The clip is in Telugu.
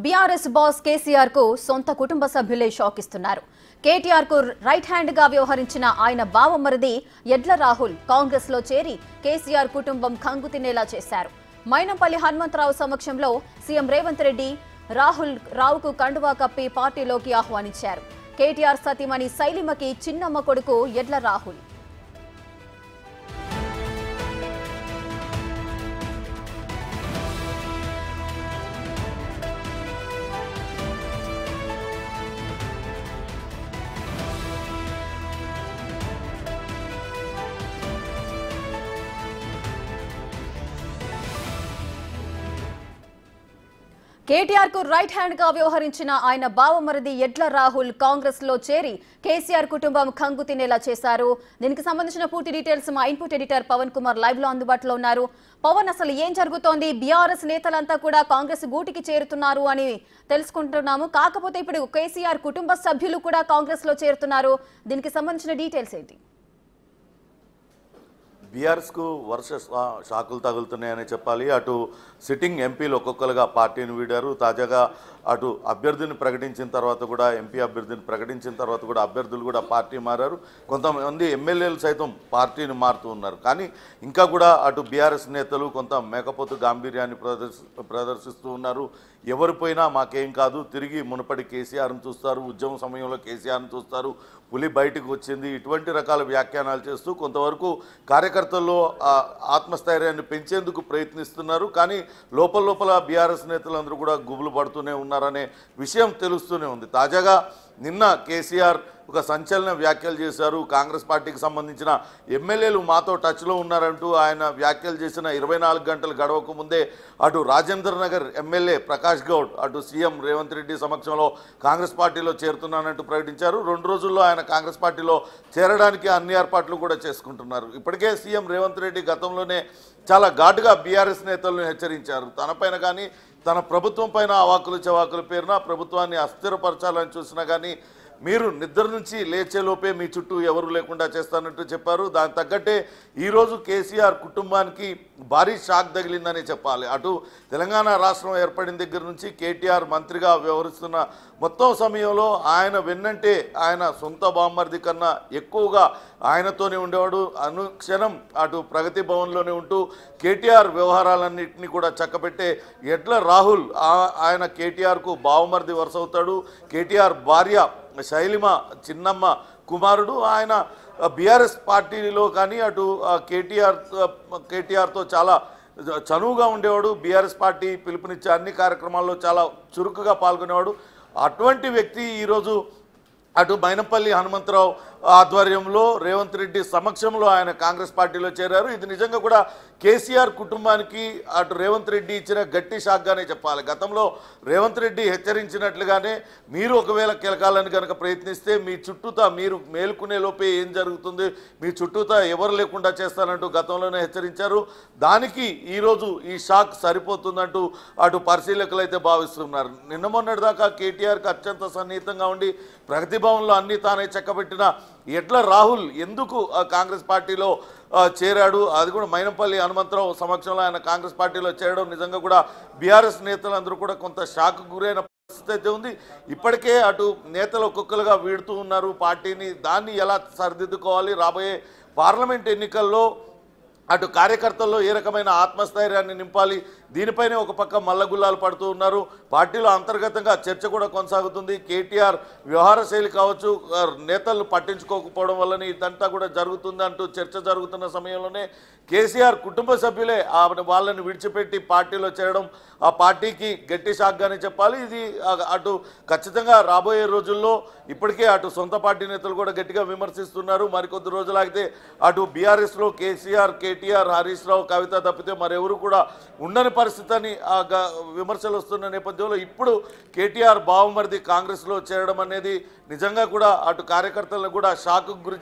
బీఆర్ఎస్ బాస్ కేసీఆర్ కు సొంత కుటుంబ సభ్యులే షాక్ ఇస్తున్నారు. కేటీఆర్ కు రైట్ హ్యాండ్ గా వ్యవహరించిన ఆయన బావమరిది యడ్ల రాహుల్ కాంగ్రెస్ లో చేరి కేసీఆర్ కుటుంబం కంగు తినేలా చేశారు. మైనంపల్లి హనుమంతరావు సమక్షంలో సీఎం రేవంత్ రెడ్డి రావుకు కండువా కప్పి పార్టీలోకి ఆహ్వానించారు. కేటీఆర్ సతీమణి శైలిమకి చిన్నమ్మ కొడుకు యడ్ల రాహుల్. కేటీఆర్ కు రైట్ హ్యాండ్ గా వ్యవహరించిన ఆయన బావమరిది యడ్ల రాహుల్ కాంగ్రెస్ లో చేరి కేసీఆర్ కుటుంబం కంగు తినేలా చేశారు. దీనికి సంబంధించిన పూర్తి డీటెయిల్స్ మా input editor Pavan Kumar live లో అందుబాటులో ఉన్నారు. పవన్, అసలు ఏం జరుగుతోంది? బీఆర్ఎస్ నేతలంతా కూడా కాంగ్రెస్ గూటికి చేరుతున్నారు అని తెలుసుకుంటున్నాము. కాకపోతే ఇప్పుడు కేసీఆర్ కుటుంబ సభ్యులు కూడా కాంగ్రెస్ లో చేరుతున్నారు. దీనికి సంబంధించిన డీటెయిల్స్ ఏంటి? బీఆర్ఎస్కు వరుస షాకులు తగులుతున్నాయని చెప్పాలి. అటు సిట్టింగ్ ఎంపీలు ఒక్కొక్కరుగా పార్టీని వీడారు. తాజాగా అటు అభ్యర్థిని ప్రకటించిన తర్వాత కూడా ఎంపీ అభ్యర్థిని ప్రకటించిన తర్వాత కూడా అభ్యర్థులు కూడా పార్టీ మారారు. కొంతమంది ఎమ్మెల్యేలు సైతం పార్టీని మారుతూ ఉన్నారు. కానీ ఇంకా కూడా అటు బీఆర్ఎస్ నేతలు కొంత మేకపోతు గాంభీర్యాన్ని ప్రదర్శిస్తూ ఉన్నారు. ఎవరు పోయినా మాకేం కాదు, తిరిగి మునుపటి కేసీఆర్ను చూస్తారు, ఉద్యమం సమయంలో కేసీఆర్ను చూస్తారు, పులి బయటకు వచ్చింది, ఇటువంటి రకాల వ్యాఖ్యానాలు చేస్తూ కొంతవరకు కార్యకర్తల్లో ఆత్మస్థైర్యాన్ని పెంచేందుకు ప్రయత్నిస్తున్నారు. కానీ లోపల బీఆర్ఎస్ నేతలందరూ కూడా గుబులు పడుతూనే ఉన్నారనే విషయం తెలుస్తూనే ఉంది. తాజాగా నిన్న కేసీఆర్ ఒక సంచలన వ్యాఖ్యలు చేశారు. కాంగ్రెస్ పార్టీకి సంబంధించిన ఎమ్మెల్యేలు మాతో టచ్లో ఉన్నారంటూ ఆయన వ్యాఖ్యలు చేసిన 24 గంటలు గడవక ముందే అటు రాజేందర్ నగర్ ఎమ్మెల్యే ప్రకాష్ గౌడ్ అటు సీఎం రేవంత్ రెడ్డి సమక్షంలో కాంగ్రెస్ పార్టీలో చేరుతున్నానంటూ ప్రకటించారు. 2 రోజుల్లో ఆయన కాంగ్రెస్ పార్టీలో చేరడానికి అన్ని ఏర్పాట్లు కూడా చేసుకుంటున్నారు. ఇప్పటికే సీఎం రేవంత్ రెడ్డి గతంలోనే చాలా ఘాటుగా బీఆర్ఎస్ నేతలను హెచ్చరించారు. తనపైన కానీ తన ప్రభుత్వం పైన అవాకులు చవాకుల పేరున ప్రభుత్వాన్ని అస్థిరపరచాలని చూసినా కానీ మీరు నిద్ర నుంచి లేచేలోపే మీ చుట్టూ ఎవరు లేకుండా చేస్తానంటూ చెప్పారు. దానికి తగ్గట్టే ఈరోజు కేసీఆర్ కుటుంబానికి భారీ షాక్ తగిలిందని చెప్పాలి. అటు తెలంగాణ రాష్ట్రం ఏర్పడిన దగ్గర నుంచి కేటీఆర్ మంత్రిగా వ్యవహరిస్తున్న మొత్తం సమయంలో ఆయన వెన్నంటే ఆయన సొంత బామ్మర్ది కన్నా ఎక్కువగా ఆయనతోనే ఉండేవాడు. అనుక్షణం అటు ప్రగతి భవన్లోనే ఉంటూ కేటీఆర్ వ్యవహారాలన్నింటినీ కూడా చక్కబెట్టే యడ్ల రాహుల్ ఆయన కేటీఆర్కు బావమర్ది వరుస అవుతాడు. కేటీఆర్ భార్య శైలిమ చిన్నమ్మ కుమారుడు. ఆయన బీఆర్ఎస్ పార్టీలో కానీ అటు కేటీఆర్తో చాలా చనువుగా ఉండేవాడు. బీఆర్ఎస్ పార్టీ పిలుపునిచ్చే అన్ని కార్యక్రమాల్లో చాలా చురుకుగా పాల్గొనేవాడు. అటువంటి వ్యక్తి ఈరోజు అటు మైనంపల్లి హనుమంతరావు ఆధ్వర్యంలో రేవంత్ రెడ్డి సమక్షంలో ఆయన కాంగ్రెస్ పార్టీలో చేరారు. ఇది నిజంగా కూడా కేసీఆర్ కుటుంబానికి అటు రేవంత్ రెడ్డి ఇచ్చిన గట్టి షాక్గానే చెప్పాలి. గతంలో రేవంత్ రెడ్డి హెచ్చరించినట్లుగానే మీరు ఒకవేళ కెలకాలని కనుక ప్రయత్నిస్తే మీ చుట్టూతా మీరు మేలుకునే లోపే ఏం జరుగుతుంది, మీ చుట్టూతా ఎవరు లేకుండా చేస్తానంటూ గతంలోనే హెచ్చరించారు. దానికి ఈరోజు ఈ షాక్ సరిపోతుందంటూ అటు పరిశీలకులు అయితే భావిస్తున్నారు. నిన్న మొన్నటిదాకా కేటీఆర్కి అత్యంత సన్నిహితంగా ఉండి ప్రగతి భవన్లో అన్ని తానే చక్కబెట్టిన యడ్ల రాహుల్ ఎందుకు కాంగ్రెస్ పార్టీలో చేరాడు, అది కూడా మైనంపల్లి హనుమంతరావు సమక్షంలో ఆయన కాంగ్రెస్ పార్టీలో చేరడం నిజంగా కూడా బీఆర్ఎస్ నేతలందరూ కూడా కొంత షాక్ గురైన పరిస్థితి అయితే ఉంది. ఇప్పటికే అటు నేతలు ఒక్కొక్కరుగా వీడుతూ ఉన్నారు పార్టీని. దాన్ని ఎలా సరిదిద్దుకోవాలి, రాబోయే పార్లమెంట్ ఎన్నికల్లో అటు కార్యకర్తల్లో ఏ రకమైన ఆత్మస్థైర్యాన్ని నింపాలి, దీనిపైనే ఒక పక్క మల్లగుల్లాలు పడుతూ ఉన్నారు. పార్టీలో అంతర్గతంగా చర్చ కూడా కొనసాగుతుంది. కేటీఆర్ వ్యవహార శైలి కావచ్చు, నేతలను పట్టించుకోకపోవడం వల్లనే ఇదంతా కూడా జరుగుతుంది అంటూ చర్చ జరుగుతున్న సమయంలోనే కేసీఆర్ కుటుంబ సభ్యులే వాళ్ళని విడిచిపెట్టి పార్టీలో చేరడం ఆ పార్టీకి గట్టి షాక్గానే చెప్పాలి. ఇది అటు ఖచ్చితంగా రాబోయే రోజుల్లో ఇప్పటికే అటు సొంత పార్టీ నేతలు కూడా గట్టిగా విమర్శిస్తున్నారు. మరికొద్ది రోజులైతే అటు బీఆర్ఎస్లో కేటీఆర్, హరీష్ రావు, కవిత తప్పితే మరెవరు కూడా ఉండని పరిస్థితి అని విమర్శలు వస్తున్న నేపథ్యంలో ఇప్పుడు కేటీఆర్ బావమరిది కాంగ్రెస్లో చేరడం అనేది నిజంగా కూడా అటు కార్యకర్తలను కూడా షాక్కు గురి